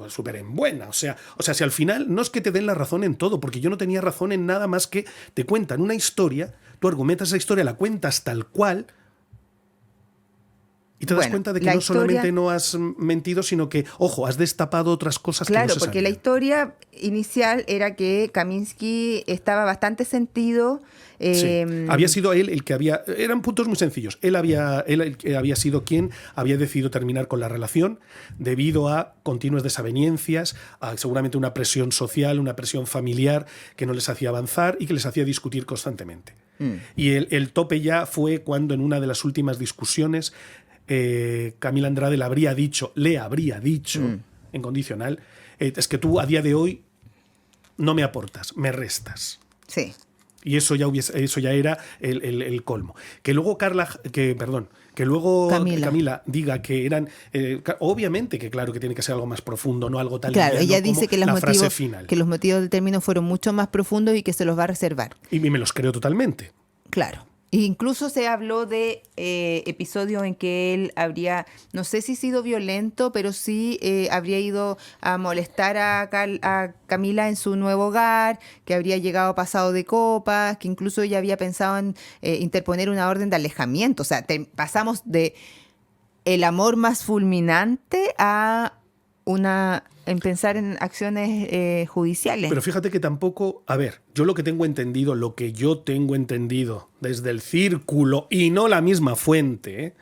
súper en buena. O sea, si al final no es que te den la razón en todo, porque yo no tenía razón en nada más que te cuentan una historia, tú argumentas esa historia, la cuentas tal cual, y te das cuenta de que no solamente no has mentido, sino que, ojo, has destapado otras cosas que no se sabían. Claro, porque la historia inicial era que Kaminsky estaba bastante sentido. Había sido él el que había... Eran puntos muy sencillos. Él había sido quien había decidido terminar con la relación debido a continuas desavenencias, a seguramente una presión social, una presión familiar que no les hacía avanzar y que les hacía discutir constantemente. Y el tope ya fue cuando en una de las últimas discusiones Camila Andrade le habría dicho en condicional, es que tú a día de hoy no me aportas, me restas. Sí. Y eso ya era el colmo. Que luego Camila diga que eran... obviamente que claro que tiene que ser algo más profundo, no algo tan claro, liviano ella dice que los motivos del término fueron mucho más profundos y que se los va a reservar. Y me los creo totalmente. Claro. Incluso se habló de episodios en que él habría, no sé si sido violento, pero sí habría ido a molestar a Camila en su nuevo hogar, que habría llegado pasado de copas, que incluso ella había pensado en interponer una orden de alejamiento. O sea, pasamos de el amor más fulminante a en pensar en acciones judiciales. Pero fíjate que tampoco, yo lo que tengo entendido desde el círculo y no la misma fuente,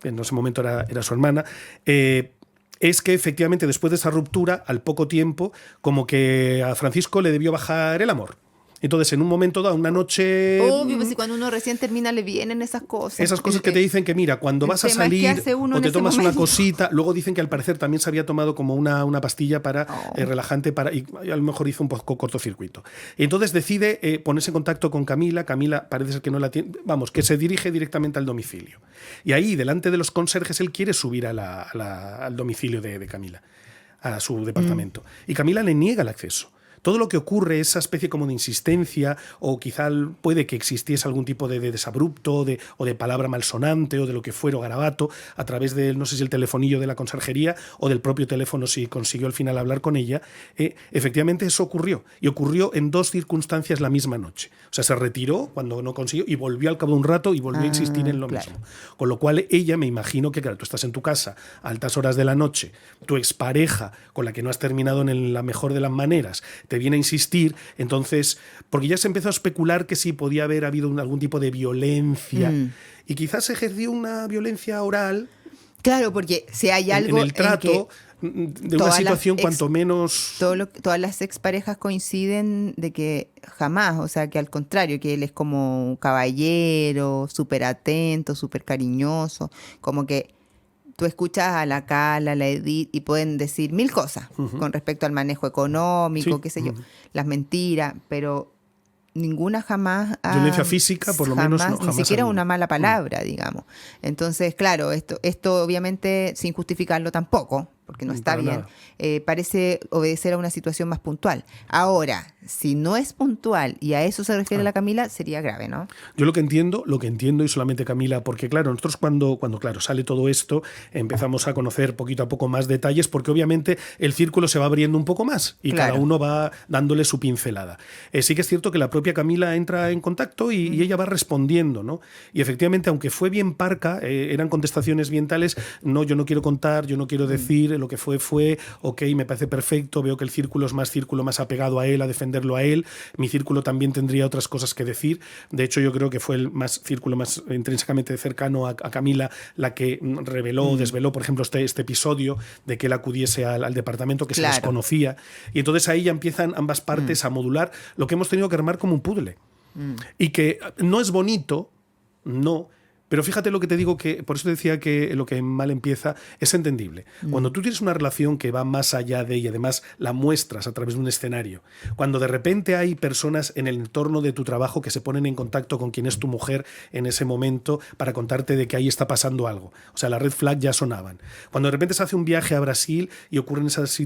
en ese momento era su hermana, es que efectivamente después de esa ruptura, al poco tiempo, como que a Francisco le debió bajar el amor. Entonces, en un momento dado, una noche... Obvio, pues si cuando uno recién termina le vienen esas cosas. Esas cosas que te dicen que, mira, cuando vas a salir o te tomas una cosita, luego dicen que al parecer también se había tomado como una pastilla para relajante y a lo mejor hizo un poco cortocircuito. Y entonces decide ponerse en contacto con Camila. Camila parece ser que no la tiene... Vamos, que se dirige directamente al domicilio. Y ahí, delante de los conserjes, él quiere subir al domicilio de Camila, a su departamento. Y Camila le niega el acceso. Todo lo que ocurre, esa especie como de insistencia, o quizá puede que existiese algún tipo de desabrupto o de palabra malsonante o de lo que fuera, o garabato, a través del, no sé si el telefonillo de la conserjería o del propio teléfono, si consiguió al final hablar con ella. Efectivamente eso ocurrió, y ocurrió en 2 circunstancias la misma noche. O sea, se retiró cuando no consiguió y volvió al cabo de un rato y volvió a insistir en lo mismo. Con lo cual ella, me imagino que, claro, tú estás en tu casa a altas horas de la noche, tu expareja, con la que no has terminado en la mejor de las maneras, te viene a insistir, entonces, porque ya se empezó a especular que sí podía haber habido algún tipo de violencia, y quizás se ejerció una violencia oral. Claro, porque si hay algo en el trato de una situación cuanto menos... Todas las exparejas coinciden de que jamás, o sea, que al contrario, que él es como un caballero, súper atento, súper cariñoso, como que tú escuchas a la Cala, a la Edith, y pueden decir 1000 cosas con respecto al manejo económico, qué sé yo, las mentiras, pero ninguna jamás... Violencia física, por lo menos, no, jamás. Ni siquiera una mala palabra, digamos. Entonces, claro, esto obviamente sin justificarlo tampoco, porque no está bien, parece obedecer a una situación más puntual. Ahora, si no es puntual y a eso se refiere la Camila, sería grave, ¿no? Yo lo que entiendo y solamente Camila, porque claro, nosotros cuando claro, sale todo esto, empezamos a conocer poquito a poco más detalles, porque obviamente el círculo se va abriendo un poco más y cada uno va dándole su pincelada. Sí que es cierto que la propia Camila entra en contacto y ella va respondiendo, ¿no? Y efectivamente, aunque fue bien parca, eran contestaciones bien tales, no, yo no quiero contar, yo no quiero decir, lo que fue, ok, me parece perfecto, veo que el círculo más apegado a él, a defenderlo a él, mi círculo también tendría otras cosas que decir. De hecho, yo creo que fue el círculo más intrínsecamente cercano a Camila la que reveló, desveló, por ejemplo, este episodio de que él acudiese al departamento, que se desconocía. Y entonces ahí ya empiezan ambas partes a modular lo que hemos tenido que armar como un puzzle. Y que no es bonito, no. Pero fíjate lo que te digo, que por eso te decía que lo que mal empieza es entendible. Cuando tú tienes una relación que va más allá de ella, además la muestras a través de un escenario, cuando de repente hay personas en el entorno de tu trabajo que se ponen en contacto con quien es tu mujer en ese momento para contarte de que ahí está pasando algo. O sea, las red flag ya sonaban. Cuando de repente se hace un viaje a Brasil y ocurren esas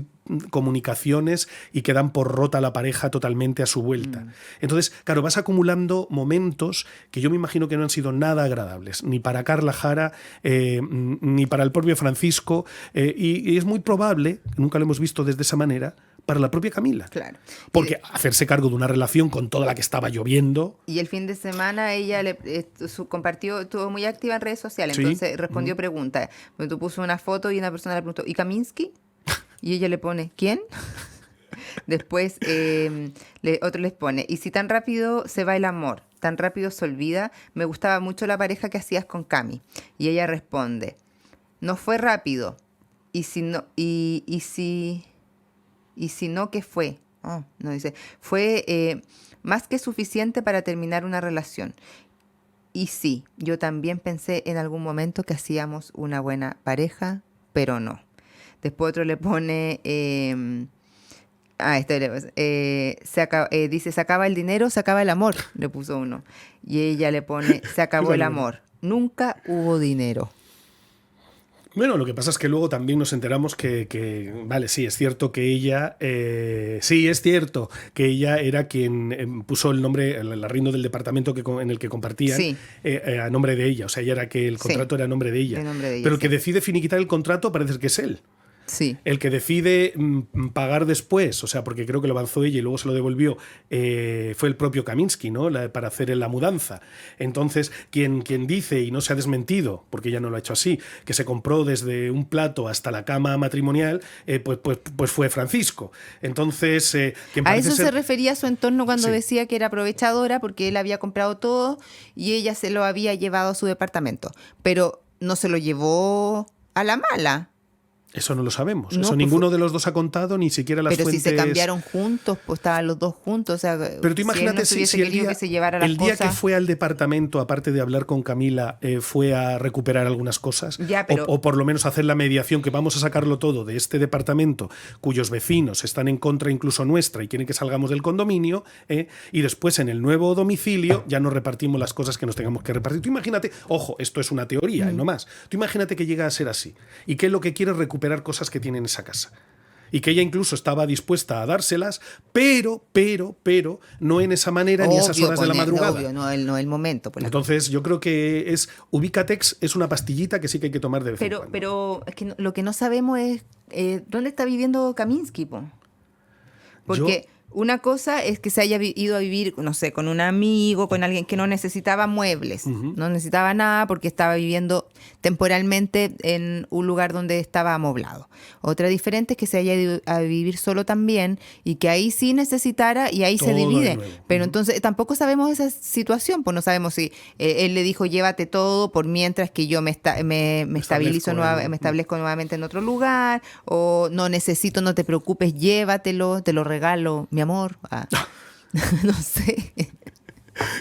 comunicaciones y quedan por rota la pareja totalmente a su vuelta. Entonces, claro, vas acumulando momentos que yo me imagino que no han sido nada agradables, ni para Carla Jara, ni para el propio Francisco, y es muy probable, nunca lo hemos visto desde esa manera, para la propia Camila. Claro. Porque hacerse cargo de una relación con toda la que estaba lloviendo... Y el fin de semana ella compartió, estuvo muy activa en redes sociales, entonces respondió preguntas. Tú puso una foto y una persona le preguntó, ¿y Kaminsky? Y ella le pone, ¿quién? Después otro les pone, ¿y si tan rápido se va el amor? Tan rápido se olvida. Me gustaba mucho la pareja que hacías con Cami. Y ella responde, no fue rápido. Y si no, ¿qué fue? No dice, fue más que suficiente para terminar una relación. Y sí, yo también pensé en algún momento que hacíamos una buena pareja, pero no. Después otro le pone... dice, se acaba el dinero, se acaba el amor, le puso uno. Y ella le pone, se acabó el amor. Nunca hubo dinero. Bueno, lo que pasa es que luego también nos enteramos que vale, sí, es cierto que ella, era quien puso el nombre, el arriendo del departamento en el que compartían, a nombre de ella. O sea, ella era que el contrato era a nombre de ella. Pero el que decide finiquitar el contrato parece que es él. Sí. El que decide pagar después, o sea, porque creo que lo avanzó ella y luego se lo devolvió, fue el propio Kaminsky, ¿no? Para hacer la mudanza. Entonces, quien dice, y no se ha desmentido, porque ella no lo ha hecho así, que se compró desde un plato hasta la cama matrimonial, pues fue Francisco. Entonces, a eso se refería su entorno cuando decía que era aprovechadora, porque él había comprado todo y ella se lo había llevado a su departamento. Pero no se lo llevó a la mala. Eso no lo sabemos. No, Eso pues ninguno de los dos ha contado, ni siquiera las pero fuentes. si se cambiaron juntos, pues estaban los dos juntos. O sea, pero tú imagínate si si el día que fue al departamento, aparte de hablar con Camila, fue a recuperar algunas cosas, ya, pero, o por lo menos hacer la mediación, que vamos a sacarlo todo de este departamento, cuyos vecinos están en contra incluso nuestra y quieren que salgamos del condominio, y después en el nuevo domicilio ya nos repartimos las cosas que nos tengamos que repartir. Tú imagínate, ojo, esto es una teoría, no más. Tú imagínate que llega a ser así. ¿Y qué es lo que quiere recuperar? Cosas que tiene en esa casa. Y que ella incluso estaba dispuesta a dárselas, pero no en esa manera, ni a esas horas de la madrugada. Obvio, no el momento. Entonces yo creo que Ubicatex es una pastillita que sí que hay que tomar de vez en cuando. Pero es que lo que no sabemos es dónde está viviendo Kaminsky, po. Porque una cosa es que se haya ido a vivir, no sé, con un amigo, con alguien que no necesitaba muebles, no necesitaba nada porque estaba viviendo temporalmente en un lugar donde estaba amoblado. Otra diferente es que se haya ido a vivir solo también y que ahí sí necesitara y ahí todo se divide. Pero entonces tampoco sabemos esa situación, pues no sabemos si él le dijo llévate todo por mientras que yo me establezco nuevamente en otro lugar, o no necesito, no te preocupes, llévatelo, te lo regalo, mi amor. No sé.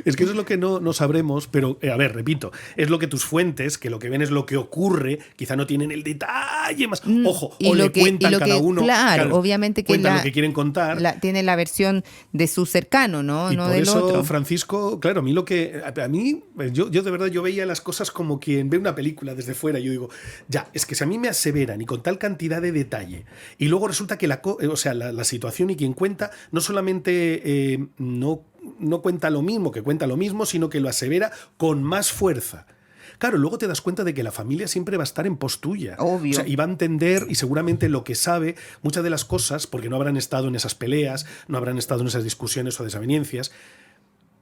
Es que eso es lo que no sabremos, pero, a ver, repito, es lo que tus fuentes, que lo que ven es lo que ocurre, quizá no tienen el detalle más. Ojo, o le cuentan cada uno. Claro, obviamente que cuentan lo que quieren contar. Tiene la versión de su cercano, ¿no? Y no por del eso, otro. Francisco, claro, a mí, yo de verdad, yo veía las cosas como quien ve una película desde fuera. Yo digo, ya, es que si a mí me aseveran y con tal cantidad de detalle, y luego resulta que la situación y quien cuenta, no solamente no cuenta lo mismo, sino que lo asevera con más fuerza. Claro, luego te das cuenta de que la familia siempre va a estar en pos tuya. Obvio. O sea, y va a entender, y seguramente lo que sabe, muchas de las cosas, porque no habrán estado en esas peleas, no habrán estado en esas discusiones o desavenencias,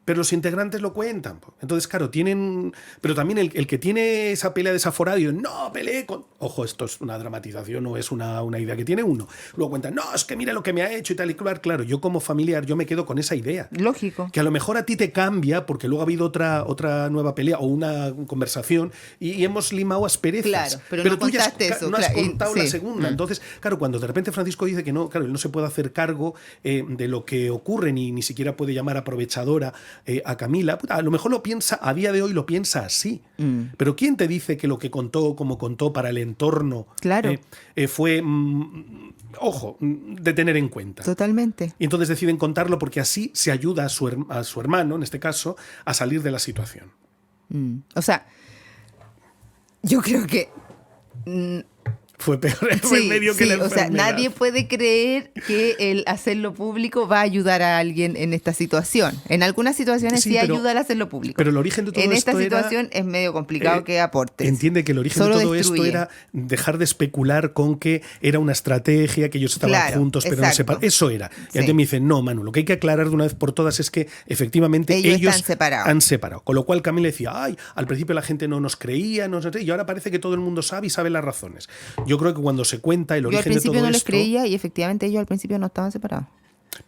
pero los integrantes lo cuentan. Entonces, claro, tienen... Pero también el que tiene esa pelea desaforada y no, peleé con... Ojo, esto es una dramatización, no es una idea que tiene uno. Luego cuentan, no, es que mira lo que me ha hecho y tal y claro, yo como familiar, yo me quedo con esa idea. Lógico. Que a lo mejor a ti te cambia porque luego ha habido otra nueva pelea o una conversación y hemos limado asperezas. Claro, pero no tú ya eso, no has contado la segunda. Entonces, claro, cuando de repente Francisco dice que no, claro, él no se puede hacer cargo de lo que ocurre, ni siquiera puede llamar aprovechadora a Camila, a lo mejor lo piensa, a día de hoy lo piensa así. Pero ¿quién te dice que lo que contó, como contó para el entorno, claro, fue, ojo, de tener en cuenta? Totalmente. Y entonces deciden contarlo porque así se ayuda a su hermano, en este caso, a salir de la situación. O sea, yo creo que... Fue peor el remedio que la enfermedad. O sea, nadie puede creer que el hacerlo público va a ayudar a alguien en esta situación. En algunas situaciones sí ayuda al hacerlo público. Pero el origen de todo esto en esta situación es medio complicado que aportes. Entiende que el origen de todo esto era dejar de especular con que era una estrategia, que ellos estaban juntos, pero no separados. Eso era. Y entonces me dicen, no, Manu, lo que hay que aclarar de una vez por todas es que efectivamente ellos han separado. Con lo cual Camila decía, al principio la gente no nos creía, y ahora parece que todo el mundo sabe y sabe las razones. Yo creo que cuando se cuenta el origen de todo esto... Yo al principio no les creía y efectivamente ellos al principio no estaban separados.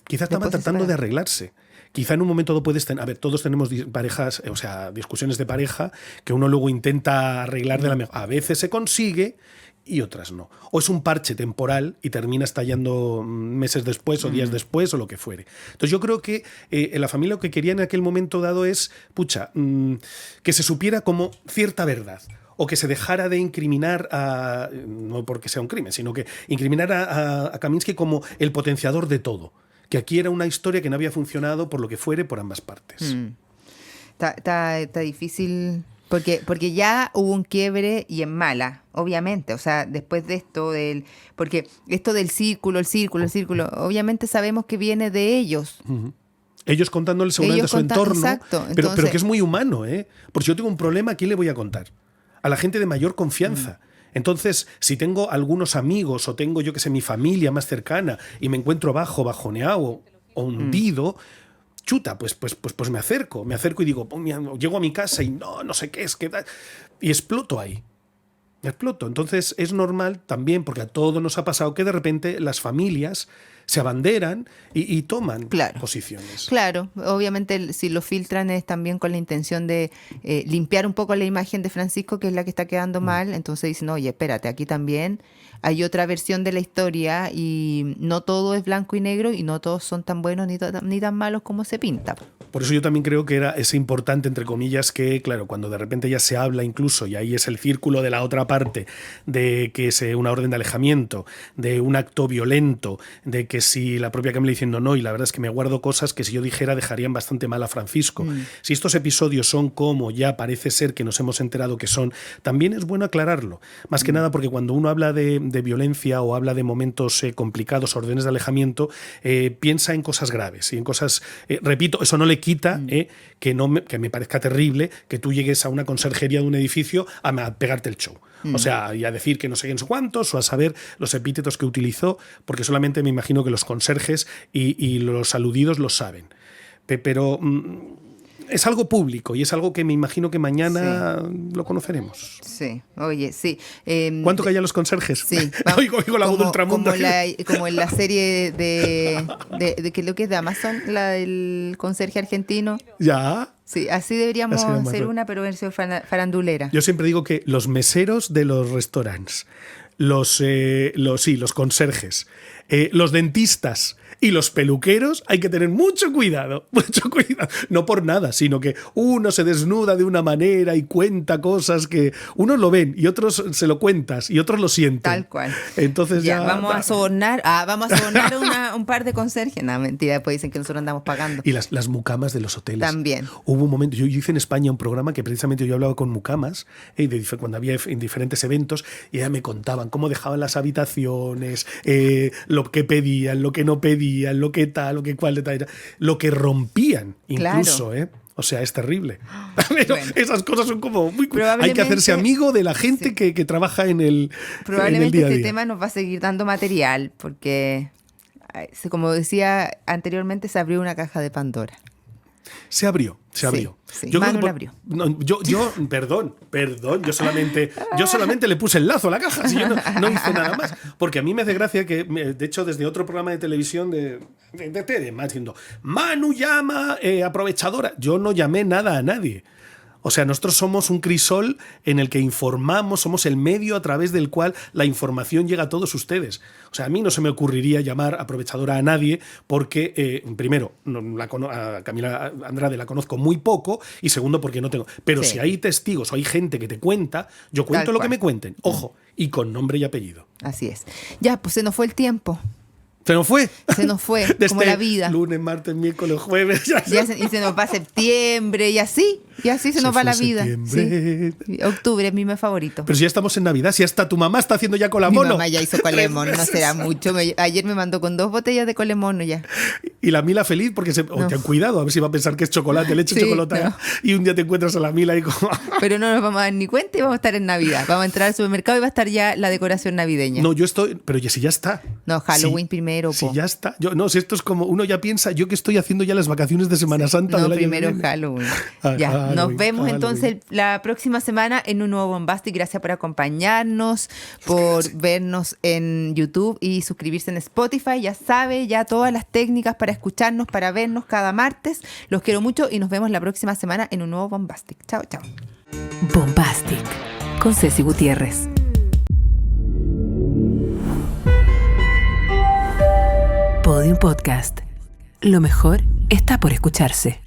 Quizás estaban tratando de arreglarse. Quizá en un momento dado puedes tener... A ver, todos tenemos parejas, o sea, discusiones de pareja que uno luego intenta arreglar de la mejor... A veces se consigue y otras no. O es un parche temporal y termina estallando meses después o días después o lo que fuere. Entonces yo creo que en la familia lo que quería en aquel momento dado es, que se supiera como cierta verdad. O que se dejara de incriminar no porque sea un crimen, sino que incriminar a Kaminsky como el potenciador de todo. Que aquí era una historia que no había funcionado por lo que fuere por ambas partes. Está difícil, porque ya hubo un quiebre y en mala, obviamente. O sea, después de esto, porque esto del círculo, obviamente sabemos que viene de ellos. Ellos contándole seguramente su entorno, exacto, pero que es muy humano, ¿eh? Porque si yo tengo un problema, ¿a quién le voy a contar? A la gente de mayor confianza. Entonces, si tengo algunos amigos o tengo, yo que sé, mi familia más cercana y me encuentro bajoneado o hundido, chuta, pues me acerco y digo, llego a mi casa y no sé qué es, y exploto ahí. Exploto. Entonces es normal también, porque a todos nos ha pasado que de repente las familias se abanderan y toman posiciones. Claro, obviamente si lo filtran es también con la intención de limpiar un poco la imagen de Francisco, que es la que está quedando mal, entonces dicen, oye, espérate, aquí también hay otra versión de la historia y no todo es blanco y negro y no todos son tan buenos ni tan malos como se pinta. Por eso yo también creo que es importante, entre comillas, que, claro, cuando de repente ya se habla incluso, y ahí es el círculo de la otra parte, de que es una orden de alejamiento, de un acto violento, de que si la propia Camila diciendo no, y la verdad es que me guardo cosas que si yo dijera dejarían bastante mal a Francisco. Si estos episodios son como ya parece ser que nos hemos enterado que son, también es bueno aclararlo. Más que nada porque cuando uno habla de violencia o habla de momentos complicados, órdenes de alejamiento, piensa en cosas graves y en cosas, repito, eso no le quita que me parezca terrible que tú llegues a una conserjería de un edificio a pegarte el show. O sea, y a decir que no sé cuántos, o a saber los epítetos que utilizó, porque solamente me imagino que los conserjes y los aludidos lo saben. Pero es algo público y es algo que me imagino que mañana lo conoceremos. Sí, oye, sí. ¿Cuánto callan los conserjes? Sí. Oigo la voz de Ultramundo. Como en la serie de que lo que es de Amazon, la del conserje argentino. Ya. Sí, así deberíamos hacer una, pero versión farandulera. Yo siempre digo que los meseros de los restaurantes, los conserjes, los dentistas y los peluqueros hay que tener mucho cuidado, no por nada, sino que uno se desnuda de una manera y cuenta cosas que unos lo ven y otros se lo cuentas y otros lo sienten. Tal cual. Entonces ya vamos a sobornar un par de conserjes. No, mentira, después dicen que nosotros andamos pagando. Y las mucamas de los hoteles. También. Hubo un momento, yo hice en España un programa que precisamente yo hablaba con mucamas, cuando había en diferentes eventos, y ellas me contaban cómo dejaban las habitaciones, lo que pedían, lo que no pedían, lo que tal, lo que cual, lo que rompían incluso, claro. O sea, es terrible. Pero bueno, esas cosas son como muy... Hay que hacerse amigo de la gente que trabaja en el probablemente día a día. Este tema nos va a seguir dando material porque, como decía anteriormente, se abrió una caja de Pandora. Se abrió. Sí. Manu la abrió. No, yo perdón, yo solamente le puse el lazo a la caja, si yo no hice nada más. Porque a mí me hace gracia que, de hecho, desde otro programa de televisión de diciendo, Manu llama aprovechadora. Yo no llamé nada a nadie. O sea, nosotros somos un crisol en el que informamos, somos el medio a través del cual la información llega a todos ustedes. O sea, a mí no se me ocurriría llamar aprovechadora a nadie porque, primero, a Camila Andrade la conozco muy poco y segundo, porque no tengo... Pero si hay testigos o hay gente que te cuenta, yo cuento lo que me cuenten. Ojo, y con nombre y apellido. Así es. Ya, pues se nos fue el tiempo. Se nos fue. Como la vida. Lunes, martes, miércoles, jueves. Y se nos va septiembre y así se nos va la vida. Sí. Octubre es mi mes favorito. Pero si ya estamos en Navidad, si hasta tu mamá está haciendo ya colemono. Mi mamá ya hizo colemono, no será mucho. Ayer me mandó con 2 botellas de colemono ya. Y la Mila feliz porque ten cuidado, a ver si va a pensar que es chocolate, leche, chocolate. No. Y un día te encuentras a la Mila y como... Pero no nos vamos a dar ni cuenta y vamos a estar en Navidad. Vamos a entrar al supermercado y va a estar ya la decoración navideña. No, yo estoy... Pero si ya está. No, Halloween primero. Si ya está. Si esto es como... Uno ya piensa, yo que estoy haciendo ya las vacaciones de Semana Santa. No, primero Halloween. Ya, nos vemos entonces la próxima semana en un nuevo Bombastic. Gracias por acompañarnos, por vernos en YouTube y suscribirse en Spotify. Ya sabe, ya todas las técnicas para escucharnos, para vernos cada martes. Los quiero mucho y nos vemos la próxima semana en un nuevo Bombastic. Chao, chao. Bombastic con Ceci Gutiérrez. Podium Podcast. Lo mejor está por escucharse.